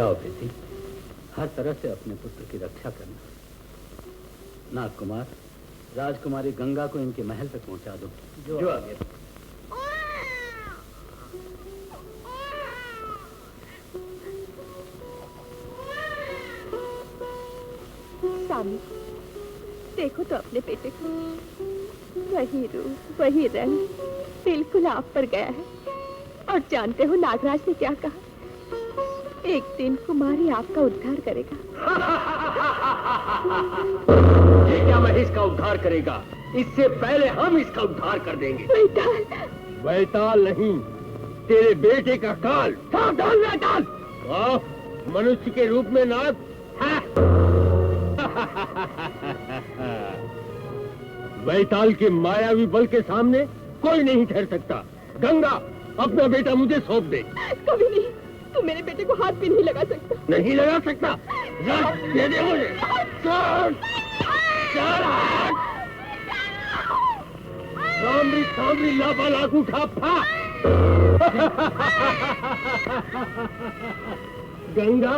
जाओ बेटी, हर तरह से अपने पुत्र की रक्षा करना। नाग कुमार, राजकुमारी गंगा को इनके महल तक पहुंचा दो। जो आगे। स्वामी, देखो तो अपने बेटे को, वही रूप वही रंग बिल्कुल आप पर गया है। और जानते हो नागराज ने क्या कहा? एक दिन कुमारी आपका उद्धार करेगा। ये क्या महेश का उद्धार करेगा? इससे पहले हम इसका उद्धार कर देंगे। वैताल, वैताल नहीं, तेरे बेटे का काल। सावधान वैताल! मनुष्य के रूप में नाग है। वैताल के मायावी बल के सामने कोई नहीं ठहर सकता। गंगा, अपना बेटा मुझे सौंप दे। कभी नहीं, तू मेरे बेटे को हाथ भी नहीं लगा सकता। नहीं लगा सकता? दे दे मुझे। सामरी सामरी लापा लाखू ठापा। गंगा,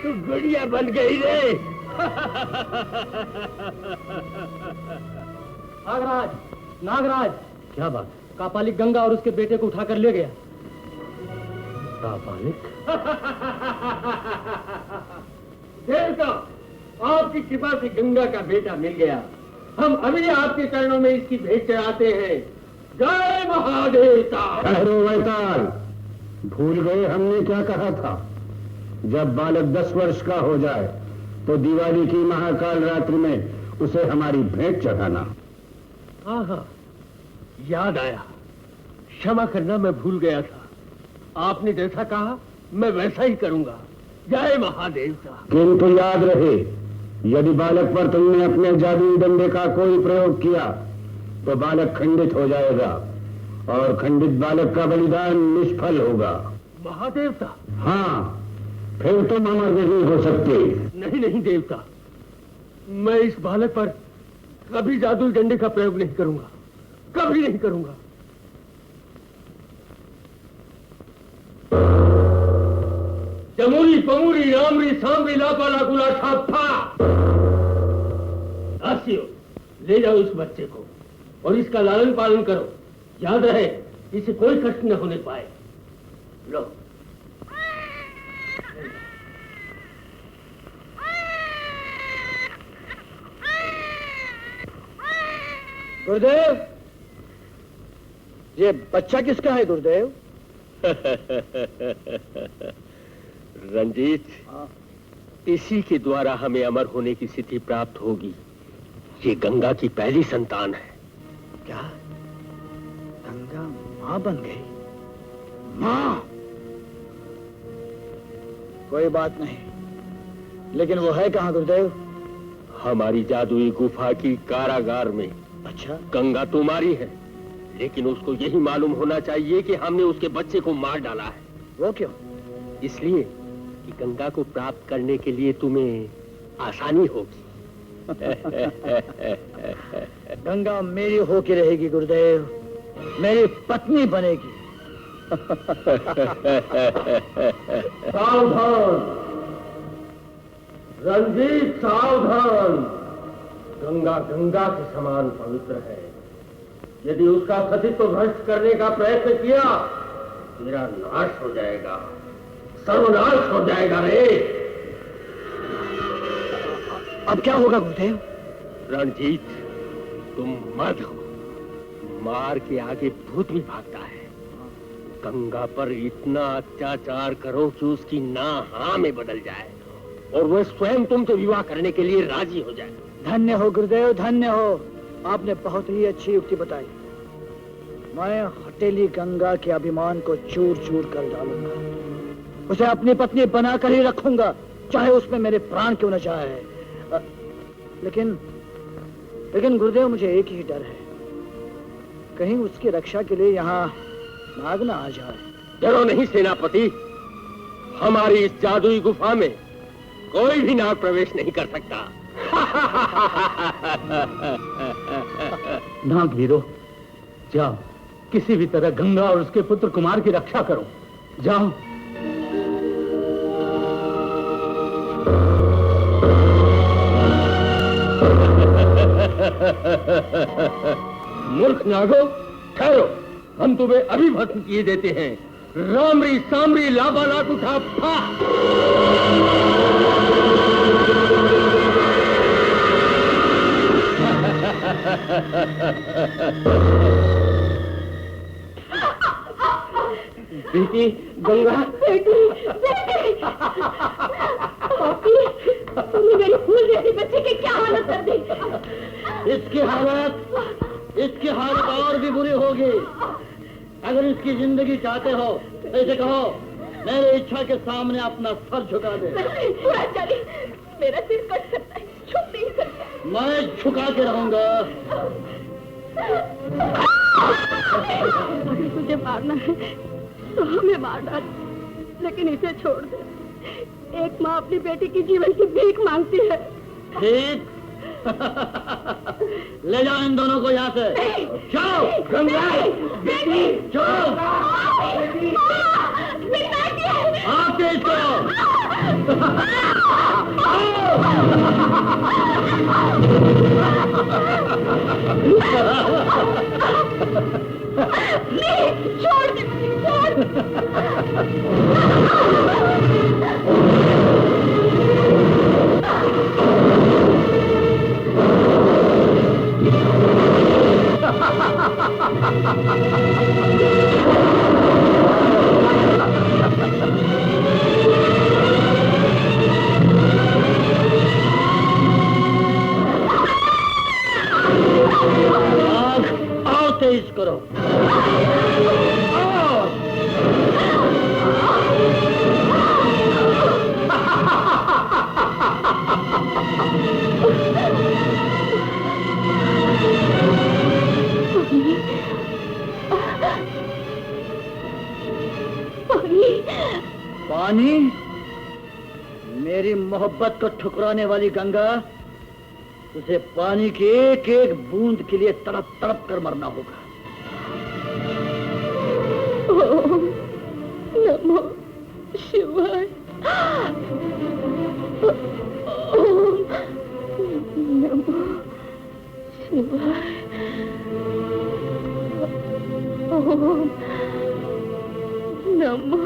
तू गुड़िया बन गई रे। नागराज, नागराज! क्या बात? कापालिक गंगा और उसके बेटे को उठाकर ले गया। कापालिक? देवता, आपकी कृपा से गंगा का बेटा मिल गया। हम अभी आपके चरणों में इसकी भेंट चढ़ाते हैं। जय महादेवता। ठहरो वैताल, भूल गए हमने क्या कहा था? जब बालक 10 वर्ष का हो जाए तो दिवाली की महाकाल रात्रि में उसे हमारी भेंट चढ़ाना। हाँ हाँ, याद आया। क्षमा करना, मैं भूल गया था। आपने जैसा कहा मैं वैसा ही करूंगा। जय महादेवता। किंतु याद रहे, यदि बालक पर तुमने अपने जादुई डंडे का कोई प्रयोग किया तो बालक खंडित हो जाएगा और खंडित बालक का बलिदान निष्फल होगा। महादेवता? हाँ, फिर तुम अमर नहीं हो सकते। नहीं नहीं देवता, मैं इस बालक पर कभी जादुई डंडे का प्रयोग नहीं करूंगा, कभी नहीं करूंगा। जमुरी पमुरी रामरी सांबरी लापा लाकुला ठापा। दासियों, ले जाओ उस बच्चे को और इसका लालन पालन करो। याद रहे, इसे कोई कष्ट न होने पाए। लो। गुरुदेव, ये बच्चा किसका है गुरुदेव? रंजीत, इसी के द्वारा हमें अमर होने की सिद्धि प्राप्त होगी। ये गंगा की पहली संतान है। क्या गंगा मां बन गई? मां? कोई बात नहीं, लेकिन वो है कहाँ गुरुदेव? हमारी जादुई गुफा की कारागार में। अच्छा, गंगा तुम्हारी है, लेकिन उसको यही मालूम होना चाहिए कि हमने उसके बच्चे को मार डाला है। वो क्यों? इसलिए कि गंगा को प्राप्त करने के लिए तुम्हें आसानी होगी। गंगा मेरी होके रहेगी गुरुदेव, मेरी पत्नी बनेगी। सावधान रंजीत, सावधान। गंगा गंगा के समान पवित्र है। यदि उसका सतीत्व भ्रष्ट करने का प्रयत्न किया, तेरा नाश हो जाएगा, सर्वनाश हो जाएगा रे। अब क्या होगा गुरुदेव? रणजीत, तुम मत हो। मार के आगे भूत भी भागता है। गंगा पर इतना अत्याचार करो कि उसकी ना हाँ में बदल जाए और वह स्वयं तुमसे विवाह करने के लिए राजी हो जाए। धन्य हो गुरुदेव, धन्य हो। आपने बहुत ही अच्छी युक्ति बताई। मैं हटेली गंगा के अभिमान को चूर चूर कर डालूंगा। उसे अपनी पत्नी बनाकर ही रखूंगा, चाहे उसमें मेरे प्राण क्यों न जाए। लेकिन गुरुदेव, मुझे एक ही डर है, कहीं उसकी रक्षा के लिए यहाँ नाग ना आ जाए। डरो नहीं सेनापति, हमारी इस जादुई गुफा में कोई भी नाग प्रवेश नहीं कर सकता। नाग वीरो, जाओ, किसी भी तरह गंगा और उसके पुत्र कुमार की रक्षा करो। जाओ। मूर्ख नागो, ठहरो, हम तुम्हें अभी भस्म किए देते हैं। रामरी सामरी लाबालाट उठा फा। बेटी गंगा, बेटी, बेटी, पापी, तुमने मेरी फूल जैसी बच्ची की क्या हालत कर दी? इसकी हालत और भी बुरी होगी। अगर इसकी जिंदगी चाहते हो तो इसे कहो मेरी इच्छा के सामने अपना सर झुका दे। चली, मेरा सिर कट सकता है, छुप नहीं सकता। मैं झुका के रहूंगा। अगर तुझे मारना है तो हमें मार डाल, लेकिन इसे छोड़ दे। एक माँ अपनी बेटी की जीवन की भीख मांगती है। ठीक। ले जाओ इन दोनों को यहाँ से। जाओ गंगा, जाओ। आके इसको। छोड़ दे मुझे, आओ तेज करो। पानी, मेरी मोहब्बत को ठुकराने वाली गंगा, उसे पानी की एक एक बूंद के लिए तड़प तड़प कर मरना होगा। ओम नमो शिवाय। ओम नमो शिवाय। ओम नमो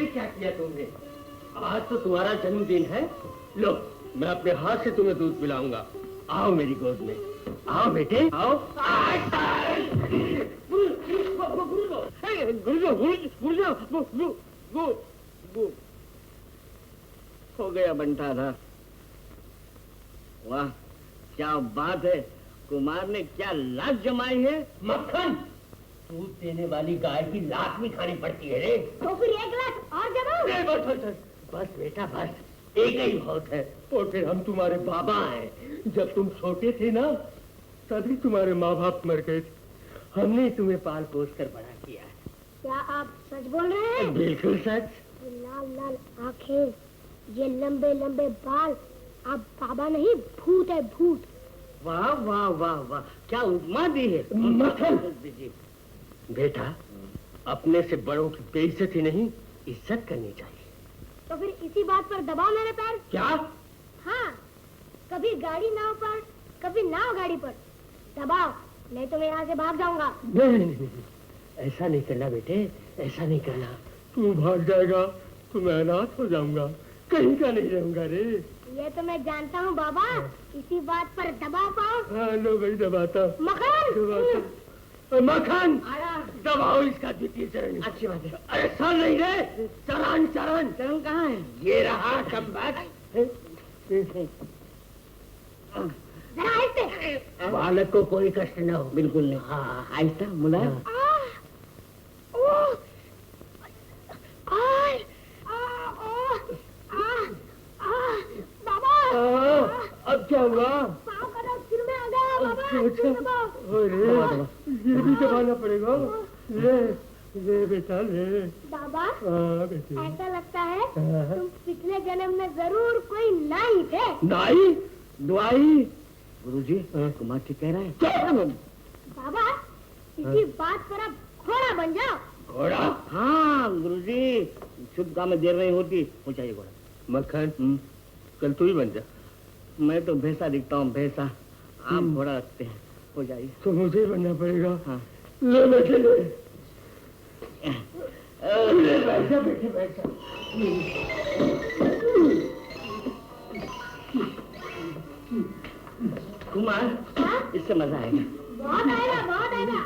ये क्या किया तुमने? आज तो तुम्हारा जन्मदिन है। लो, मैं अपने हाथ से तुम्हें दूध पिलाऊंगा। आओ मेरी गोद में, आओ बेटे, आओ। हो गया बंटारा। वाह, क्या बात है। कुमार ने क्या लात जमाई है। मक्खन, दूध देने वाली गाय की लात भी खानी पड़ती है रे। तो फिर 1 लाख और जमाओ। बस बेटा बस, एक ही बहुत है। और फिर हम तुम्हारे बाबा हैं। जब तुम छोटे थे ना, तभी तुम्हारे माँ बाप मर गए थे। हमने तुम्हें पाल पोस कर बड़ा किया है। क्या आप सच बोल रहे हैं? बिल्कुल सच। ये लाल लाल आंखें, ये लंबे लंबे बाल, आप बाबा नहीं भूत है भूत। वाह वाह वाह वाह, क्या उपमा दी है। मक्खन बेटा, अपने से बड़ों की बेइज्जती नहीं, इज्जत करनी चाहिए। तो फिर इसी बात पर दबाओ मेरे पैर। क्या? हाँ, कभी गाड़ी नाव पर, कभी नाव गाड़ी पर दबाओ, नहीं तो मैं यहाँ से भाग जाऊंगा। नहीं, ऐसा नहीं करना बेटे, ऐसा नहीं करना। तू भाग जाएगा तो मैं अनाथ हो जाऊंगा, कहीं का नहीं रहूंगा रे। ये तो मैं जानता हूँ बाबा, इसी बात पर दबाव पाओ। हाँ लो भाई, दबाता मक्खन, मक्खन, दबाओ इसका द्वितीय चरण। अच्छी बात है। अरे सर नहीं रे, चरण चरण। चरण कहाँ है? ये रहा कमबख्त। जरा आहिस्ते। बालक को कोई कष्ट न हो। बिल्कुल नहीं। हाँ, आहिस्ता मुलायम। बाबा, अब क्या हुआ? पाँव का दर्द सिर में आ गया बाबा। अच्छा, दबाओ। अरे ये भी दबाना पड़ेगा। ले बेटा ले। बाबा, हाँ बेटे। ऐसा लगता है तुम पिछले जन्म में जरूर कोई नाई थे। नाई? दुआई। गुरुजी, कुमार ठीक कह रहा है। बाबा, इसी बात पर अब घोड़ा बन जाओ। घोड़ा? हाँ गुरुजी, शुभ काम में देर नहीं होती, हो जाइए घोड़ा। मक्खन, कल तू ही बन जा। मैं तो भैंसा दिखता हूँ, भैंसा। आप घोड़ा रखते हैं, हो जाइए। तो मुझे ही बनना पड़ेगा। हाँ। ले बेटे ले। बैठ जा बेटे, बैठ जा। कुमार, इससे मजा आएगा। बहुत आएगा, बहुत आएगा।